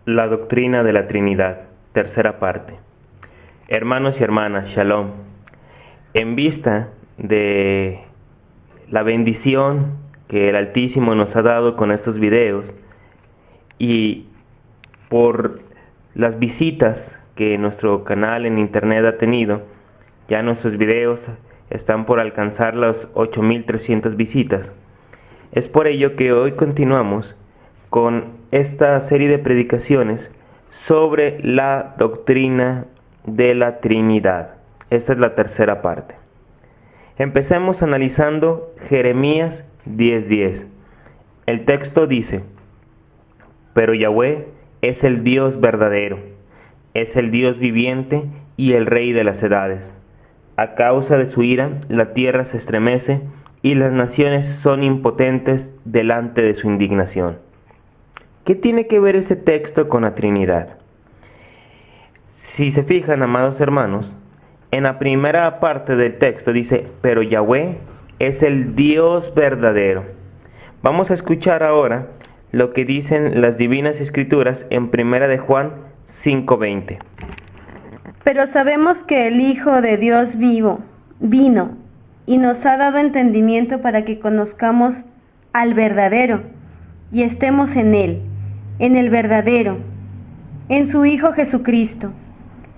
La doctrina de la Trinidad, tercera parte. Hermanos y hermanas, Shalom. En vista de la bendición que el Altísimo nos ha dado con estos videos y por las visitas que nuestro canal en internet ha tenido, ya nuestros videos están por alcanzar las 8,300 visitas. Es por ello que hoy continuamos con esta serie de predicaciones sobre la doctrina de la Trinidad. Esta es la tercera parte. Empecemos analizando Jeremías 10:10. El texto dice: pero Yahweh es el Dios verdadero, es el Dios viviente y el Rey de las edades. A causa de su ira, la tierra se estremece y las naciones son impotentes delante de su indignación. ¿Qué tiene que ver ese texto con la Trinidad? Si se fijan, amados hermanos, en la primera parte del texto dice, pero Yahweh es el Dios verdadero. Vamos a escuchar ahora lo que dicen las Divinas Escrituras en 1 de Juan 5:20. Pero sabemos que el Hijo de Dios vino y nos ha dado entendimiento para que conozcamos al verdadero y estemos en Él, en el verdadero, en su Hijo Jesucristo.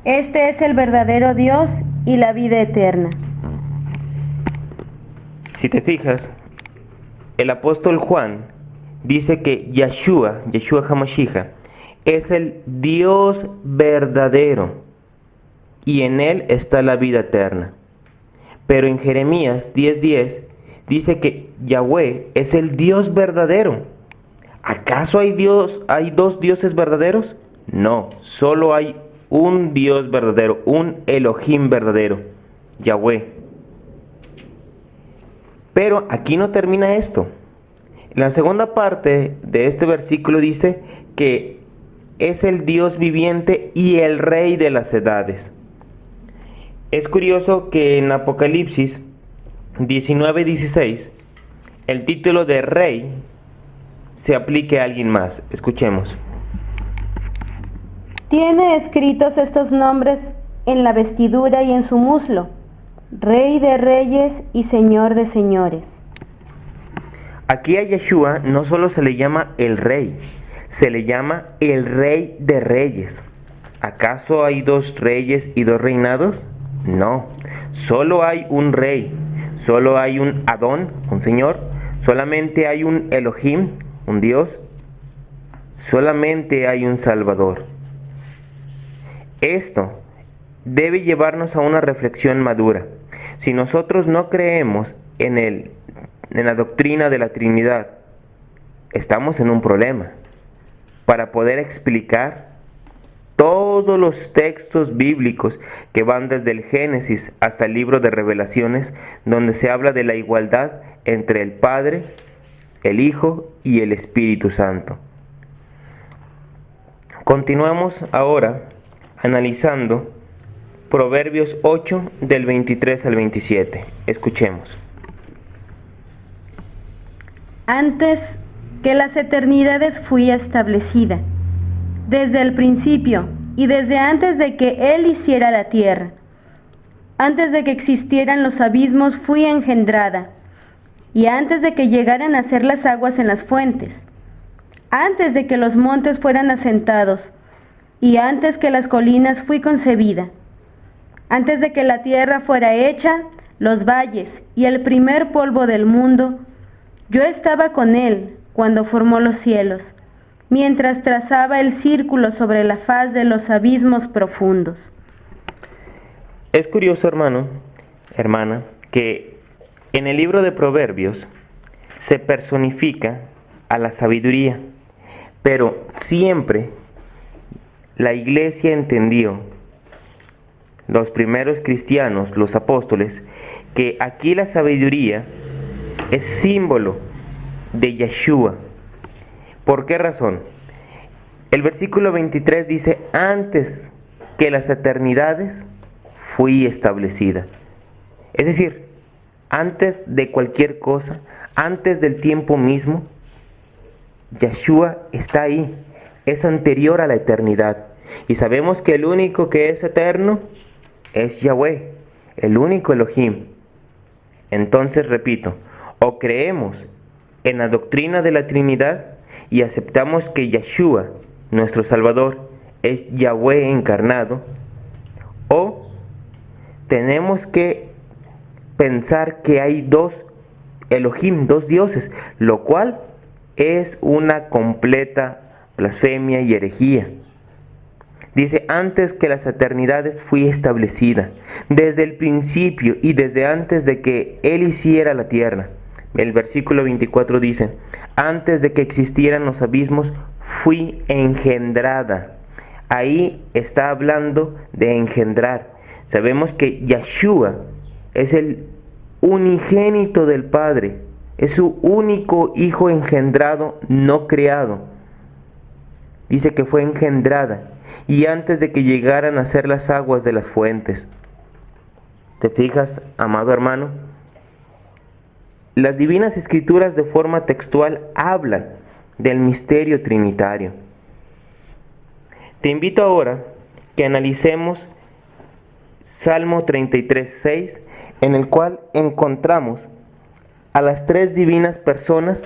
Este es el verdadero Dios y la vida eterna. Si te fijas, el apóstol Juan dice que Yeshua HaMashiach, es el Dios verdadero y en Él está la vida eterna. Pero en Jeremías 10:10 dice que Yahweh es el Dios verdadero. ¿Acaso hay dos dioses verdaderos? No, solo hay un Dios verdadero, un Elohim verdadero, Yahweh. Pero aquí no termina esto. En la segunda parte de este versículo dice que es el Dios viviente y el Rey de las edades. Es curioso que en Apocalipsis 19:16 el título de Rey se aplique a alguien más. Escuchemos. Tiene escritos estos nombres en la vestidura y en su muslo: Rey de reyes y Señor de señores. Aquí a Yeshua no solo se le llama el Rey, se le llama el Rey de reyes. ¿Acaso hay dos reyes y dos reinados? No, solo hay un Rey, solo hay un Adón, un Señor, solamente hay un Elohim, un Dios, solamente hay un Salvador. Esto debe llevarnos a una reflexión madura. Si nosotros no creemos en la doctrina de la Trinidad, estamos en un problema. Para poder explicar todos los textos bíblicos que van desde el Génesis hasta el libro de Revelaciones, donde se habla de la igualdad entre el Padre, el Hijo y el Espíritu Santo. Continuamos ahora analizando Proverbios 8 del 23 al 27. Escuchemos. Antes que las eternidades fui establecida, desde el principio y desde antes de que Él hiciera la tierra. Antes de que existieran los abismos fui engendrada, y antes de que llegaran a ser las aguas en las fuentes, antes de que los montes fueran asentados, y antes que las colinas fui concebida, antes de que la tierra fuera hecha, los valles y el primer polvo del mundo, yo estaba con Él cuando formó los cielos, mientras trazaba el círculo sobre la faz de los abismos profundos. Es curioso, hermana, que en el libro de Proverbios se personifica a la sabiduría, pero siempre la iglesia entendió, los primeros cristianos, los apóstoles, que aquí la sabiduría es símbolo de Yeshua. ¿Por qué razón? El versículo 23 dice, antes que las eternidades fui establecida. Es decir, antes de cualquier cosa, antes del tiempo mismo, Yeshua está ahí. es anterior a la eternidad. Y sabemos que el único que es eterno es Yahweh, el único Elohim. Entonces, repito, o creemos en la doctrina de la Trinidad y aceptamos que Yeshua, nuestro Salvador, es Yahweh encarnado, o tenemos que pensar que hay dos Elohim, dos dioses, lo cual es una completa blasfemia y herejía. Dice, antes que las eternidades fui establecida, desde el principio y desde antes de que Él hiciera la tierra. El versículo 24 dice, antes de que existieran los abismos fui engendrada. Ahí está hablando de engendrar. Sabemos que Yeshua es el unigénito del Padre, es su único hijo engendrado, no creado. Dice que fue engendrada, y antes de que llegaran a ser las aguas de las fuentes. ¿Te fijas, amado hermano? Las divinas escrituras de forma textual hablan del misterio trinitario. Te invito ahora que analicemos Salmo 33:6, en el cual encontramos a las tres divinas personas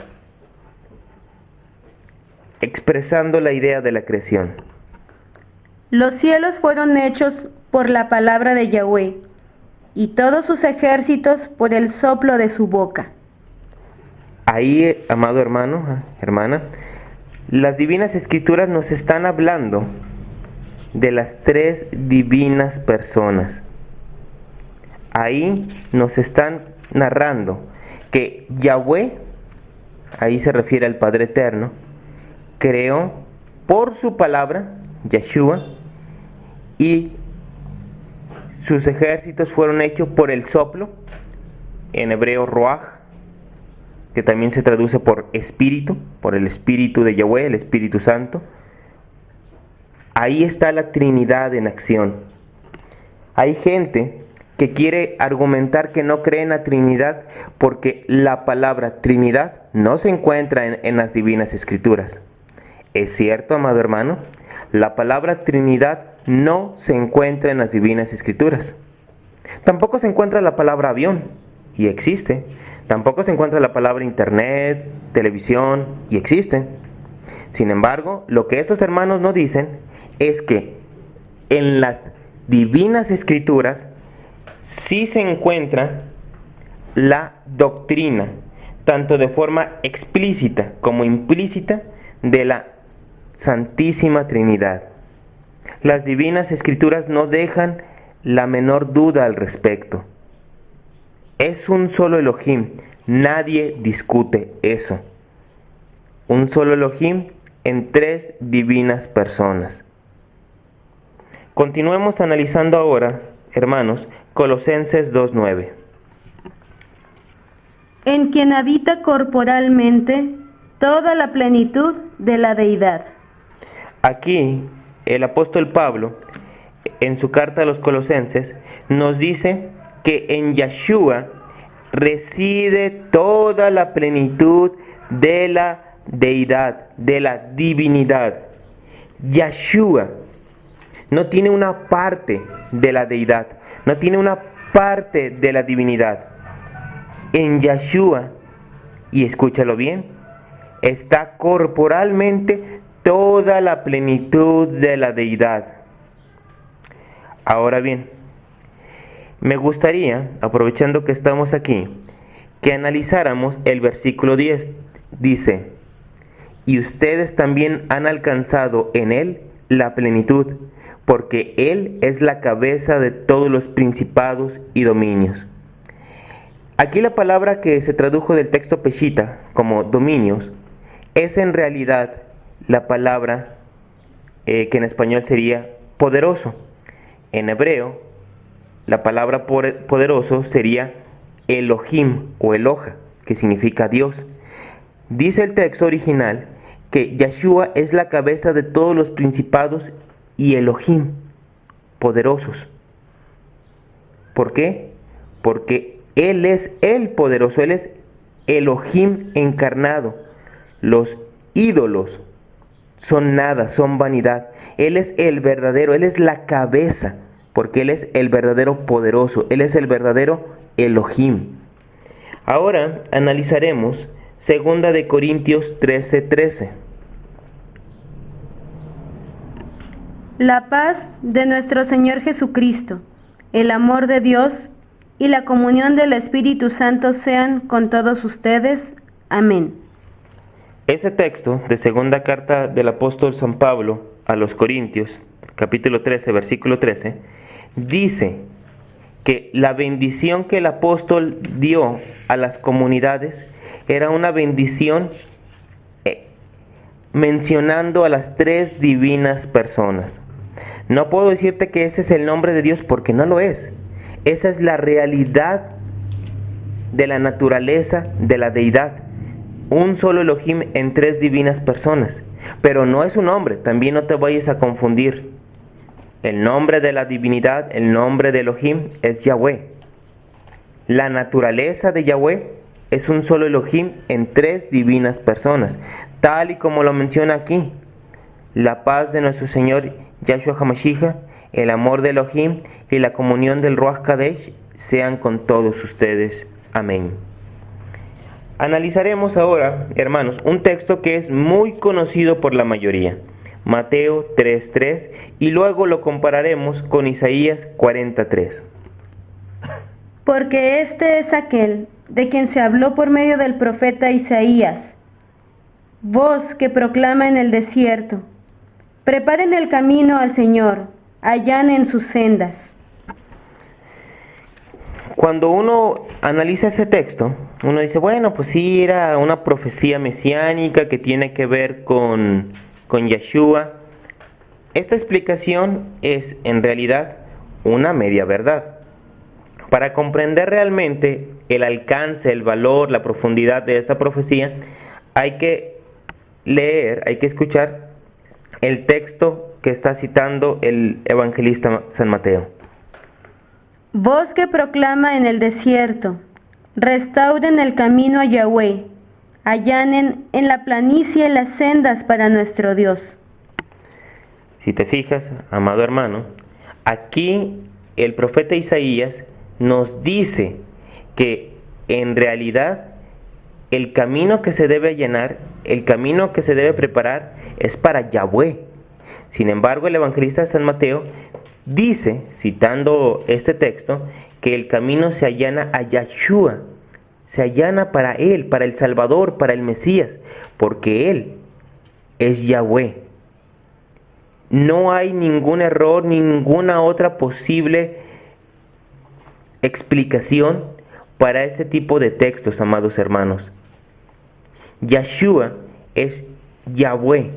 expresando la idea de la creación. Los cielos fueron hechos por la palabra de Yahweh, y todos sus ejércitos por el soplo de su boca. Ahí, amado hermano, hermana, las divinas escrituras nos están hablando de las tres divinas personas. Ahí nos están narrando que Yahweh, ahí se refiere al Padre Eterno, creó por su palabra, Yeshua, y sus ejércitos fueron hechos por el soplo, en hebreo Ruach, que también se traduce por espíritu, por el espíritu de Yahweh, el Espíritu Santo. Ahí está la Trinidad en acción. Hay gente que quiere argumentar que no cree en la Trinidad porque la palabra Trinidad no se encuentra en las divinas escrituras. ¿Es cierto, amado hermano? La palabra Trinidad no se encuentra en las divinas escrituras. Tampoco se encuentra la palabra avión, y existe. Tampoco se encuentra la palabra internet, televisión, y existe. Sin embargo, lo que estos hermanos no dicen es que en las divinas escrituras sí se encuentra la doctrina, tanto de forma explícita como implícita, de la Santísima Trinidad. Las divinas escrituras no dejan la menor duda al respecto. Es un solo Elohim, nadie discute eso. Un solo Elohim en tres divinas personas. Continuemos analizando ahora, hermanos, Colosenses 2:9. En quien habita corporalmente toda la plenitud de la deidad. Aquí, el apóstol Pablo, en su carta a los Colosenses, nos dice que en Yeshua reside toda la plenitud de la deidad, de la divinidad. Yeshua no tiene una parte de la deidad, no tiene una parte de la divinidad. En Yeshua, y escúchalo bien, está corporalmente toda la plenitud de la deidad. Ahora bien, me gustaría, aprovechando que estamos aquí, que analizáramos el versículo 10. Dice, y ustedes también han alcanzado en Él la plenitud, porque Él es la cabeza de todos los principados y dominios. Aquí la palabra que se tradujo del texto Peshita como dominios es en realidad la palabra que en español sería poderoso. En hebreo, la palabra poderoso sería Elohim o Eloha, que significa Dios. Dice el texto original que Yeshua es la cabeza de todos los principados y Elohim, poderosos. ¿Por qué? Porque Él es el poderoso, Él es Elohim encarnado. Los ídolos son nada, son vanidad. Él es el verdadero, Él es la cabeza, porque Él es el verdadero poderoso, Él es el verdadero Elohim. Ahora analizaremos 2 de Corintios 13:13. La paz de nuestro Señor Jesucristo, el amor de Dios y la comunión del Espíritu Santo sean con todos ustedes. Amén. Ese texto de segunda carta del apóstol San Pablo a los Corintios, capítulo 13, versículo 13, dice que la bendición que el apóstol dio a las comunidades era una bendición mencionando a las tres divinas personas. No puedo decirte que ese es el nombre de Dios porque no lo es. Esa es la realidad de la naturaleza de la deidad. Un solo Elohim en tres divinas personas. Pero no es un nombre, también no te vayas a confundir. El nombre de la divinidad, el nombre de Elohim es Yahweh. La naturaleza de Yahweh es un solo Elohim en tres divinas personas. Tal y como lo menciona aquí, la paz de nuestro Señor Yahshua HaMashiach, el amor de Elohim y la comunión del Ruach Kadesh sean con todos ustedes. Amén. Analizaremos ahora, hermanos, un texto que es muy conocido por la mayoría, Mateo 3:3, y luego lo compararemos con Isaías 40:3. Porque este es aquel de quien se habló por medio del profeta Isaías, voz que proclama en el desierto: preparen el camino al Señor, allanen sus sendas. Cuando uno analiza ese texto, uno dice, bueno, pues sí, era una profecía mesiánica que tiene que ver con Yeshua. Esta explicación es, en realidad, una media verdad. Para comprender realmente el alcance, el valor, la profundidad de esta profecía, hay que leer, hay que escuchar el texto que está citando el evangelista San Mateo. Voz que proclama en el desierto: restauren el camino a Yahweh, allanen en la planicie las sendas para nuestro Dios. Si te fijas, amado hermano, aquí el profeta Isaías nos dice que en realidad el camino que se debe allanar, el camino que se debe preparar es para Yahweh. Sin embargo, el evangelista San Mateo dice, citando este texto, que el camino se allana a Yahshua, se allana para Él, para el Salvador, para el Mesías, porque Él es Yahweh. No hay ningún error, ninguna otra posible explicación para este tipo de textos, amados hermanos. Yahshua es Yahweh.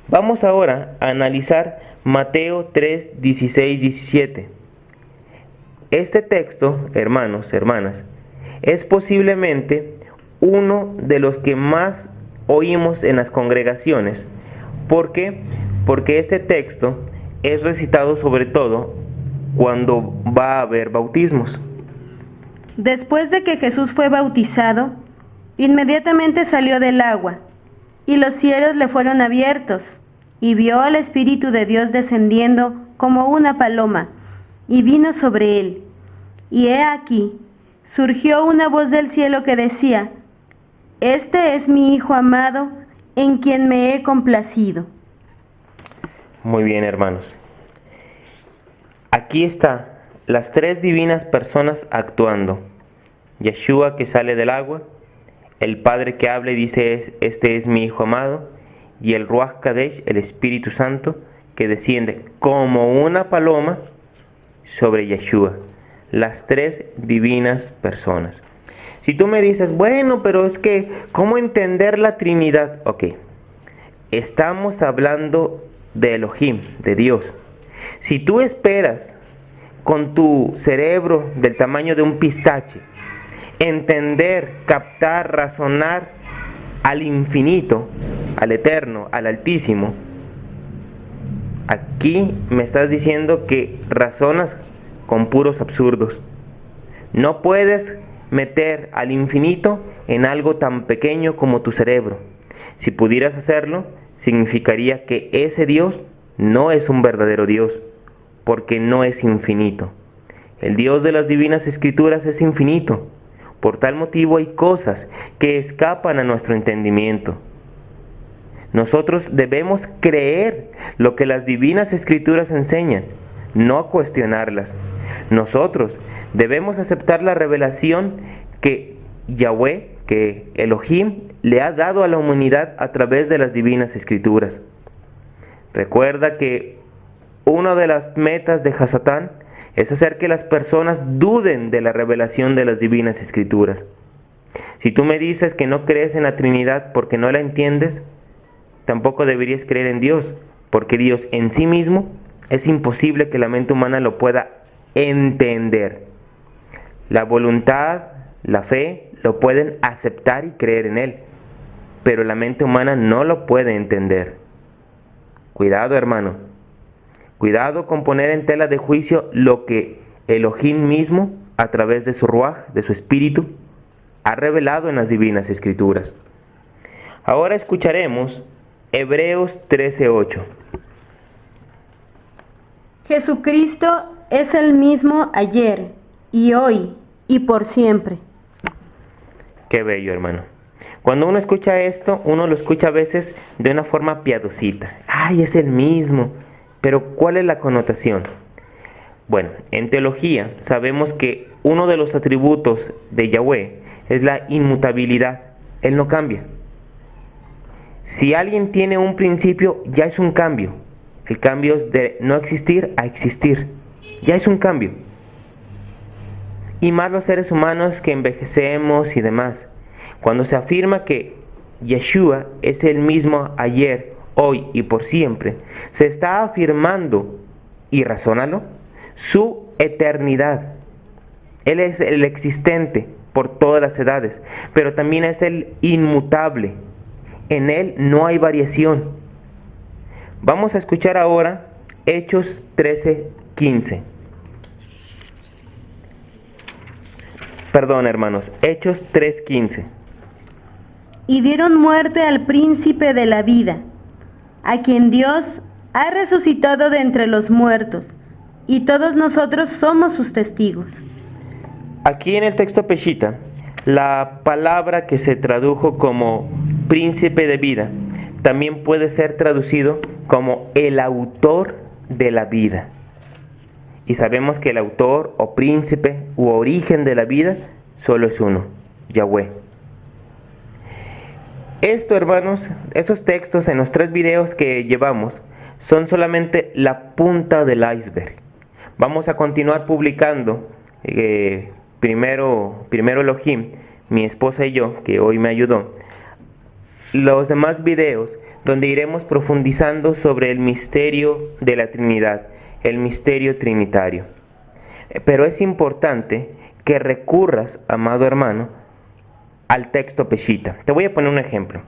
Vamos ahora a analizar Mateo 3, 16, 17. Este texto, hermanos, hermanas, es posiblemente uno de los que más oímos en las congregaciones. ¿Por qué? Porque este texto es recitado sobre todo cuando va a haber bautismos. Después de que Jesús fue bautizado, inmediatamente salió del agua, y los cielos le fueron abiertos, y vio al Espíritu de Dios descendiendo como una paloma, y vino sobre él. Y he aquí, surgió una voz del cielo que decía: Este es mi Hijo amado, en quien me he complacido. Muy bien, hermanos. Aquí está las tres divinas personas actuando. Yeshua que sale del agua, el Padre que habla y dice, este es mi Hijo amado, y el Ruach Kadesh, el Espíritu Santo, que desciende como una paloma sobre Yeshua. Las tres divinas personas. Si tú me dices, bueno, pero es que, ¿cómo entender la Trinidad? Ok, estamos hablando de Elohim, de Dios. Si tú esperas con tu cerebro del tamaño de un pistache entender, captar, razonar al infinito, al eterno, al altísimo, aquí me estás diciendo que razonas con puros absurdos. No puedes meter al infinito en algo tan pequeño como tu cerebro. Si pudieras hacerlo, significaría que ese Dios no es un verdadero Dios, porque no es infinito. El Dios de las Divinas Escrituras es infinito. Por tal motivo hay cosas que escapan a nuestro entendimiento. Nosotros debemos creer lo que las Divinas Escrituras enseñan, no cuestionarlas. Nosotros debemos aceptar la revelación que Yahweh, que Elohim, le ha dado a la humanidad a través de las Divinas Escrituras. Recuerda que una de las metas de Hasatán es hacer que las personas duden de la revelación de las Divinas Escrituras. Si tú me dices que no crees en la Trinidad porque no la entiendes, tampoco deberías creer en Dios, porque Dios en sí mismo es imposible que la mente humana lo pueda entender. La voluntad, la fe, lo pueden aceptar y creer en Él, pero la mente humana no lo puede entender. Cuidado, hermano. Cuidado con poner en tela de juicio lo que Elohim mismo, a través de su Ruaj, de su Espíritu, ha revelado en las Divinas Escrituras. Ahora escucharemos Hebreos 13:8. Jesucristo es el mismo ayer y hoy y por siempre. Qué bello, hermano. Cuando uno escucha esto, uno lo escucha a veces de una forma piadosita. ¡Ay, es el mismo! Pero, ¿cuál es la connotación? Bueno, en teología sabemos que uno de los atributos de Yahweh es la inmutabilidad. Él no cambia. Si alguien tiene un principio, ya es un cambio. El cambio es de no existir a existir. Ya es un cambio. Y más los seres humanos que envejecemos y demás. Cuando se afirma que Yeshua es el mismo ayer, hoy y por siempre, se está afirmando, y razónalo, su eternidad. Él es el existente por todas las edades, pero también es el inmutable. En Él no hay variación. Vamos a escuchar ahora Hechos 13:15. Perdón, hermanos, Hechos 3:15. Y dieron muerte al príncipe de la vida, a quien Dios ha resucitado de entre los muertos, y todos nosotros somos sus testigos. Aquí en el texto Peshita, la palabra que se tradujo como príncipe de vida, también puede ser traducido como el autor de la vida. Y sabemos que el autor o príncipe u origen de la vida solo es uno, Yahweh. Esto, hermanos, esos textos en los 3 videos que llevamos son solamente la punta del iceberg. Vamos a continuar publicando, primero Elohim, mi esposa y yo, que hoy me ayudó, los demás videos donde iremos profundizando sobre el misterio de la Trinidad, el misterio trinitario. Pero es importante que recurras, amado hermano, al texto Peshita. Te voy a poner un ejemplo.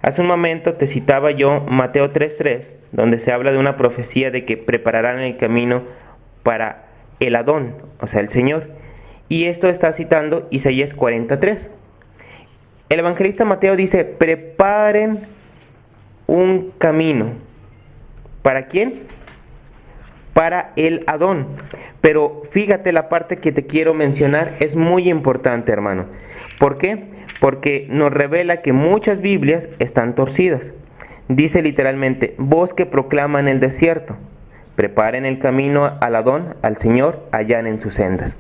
Hace un momento te citaba yo Mateo 3:3, donde se habla de una profecía de que prepararán el camino para el Adón, o sea, el Señor. Y esto está citando Isaías 40:3. El evangelista Mateo dice, preparen un camino. ¿Para quién? Para el Adón. Pero fíjate, la parte que te quiero mencionar es muy importante, hermano. ¿Por qué? Porque nos revela que muchas Biblias están torcidas. Dice literalmente, voz que proclama en el desierto, preparen el camino al Adón, al Señor, allanen sus sendas.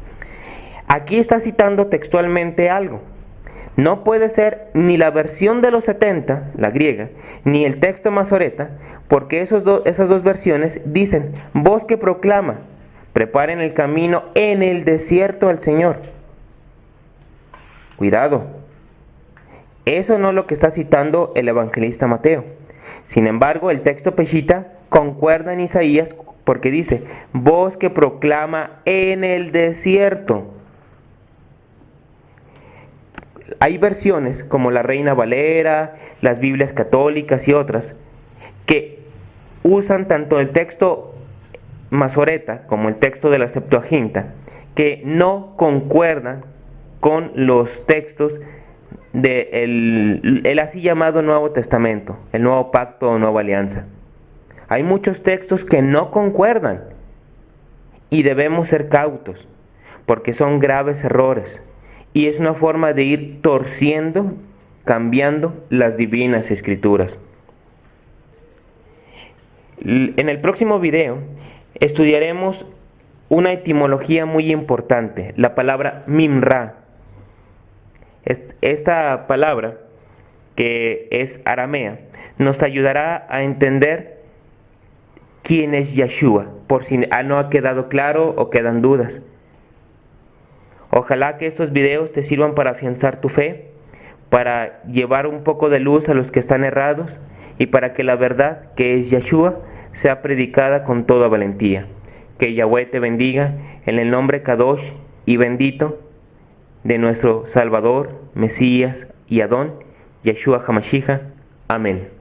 Aquí está citando textualmente algo. No puede ser ni la versión de los 70, la griega, ni el texto masoreta, porque esas dos versiones dicen, voz que proclama, preparen el camino en el desierto al Señor. Cuidado. Eso no es lo que está citando el evangelista Mateo. Sin embargo, el texto Peshita concuerda en Isaías porque dice, voz que proclama en el desierto. Hay versiones como la Reina Valera, las Biblias católicas y otras que usan tanto el texto masoreta como el texto de la Septuaginta, que no concuerdan con los textos el así llamado Nuevo Testamento, el Nuevo Pacto o Nueva Alianza. Hay muchos textos que no concuerdan y debemos ser cautos porque son graves errores y es una forma de ir torciendo, cambiando las divinas escrituras. En el próximo video estudiaremos una etimología muy importante, la palabra Mimra. Esta palabra, que es aramea, nos ayudará a entender quién es Yeshua, por si no ha quedado claro o quedan dudas. Ojalá que estos videos te sirvan para afianzar tu fe, para llevar un poco de luz a los que están errados y para que la verdad, que es Yeshua, sea predicada con toda valentía. Que Yahweh te bendiga en el nombre Kadosh y bendito de nuestro Salvador, Mesías y Adón, Yeshua HaMashiach. Amén.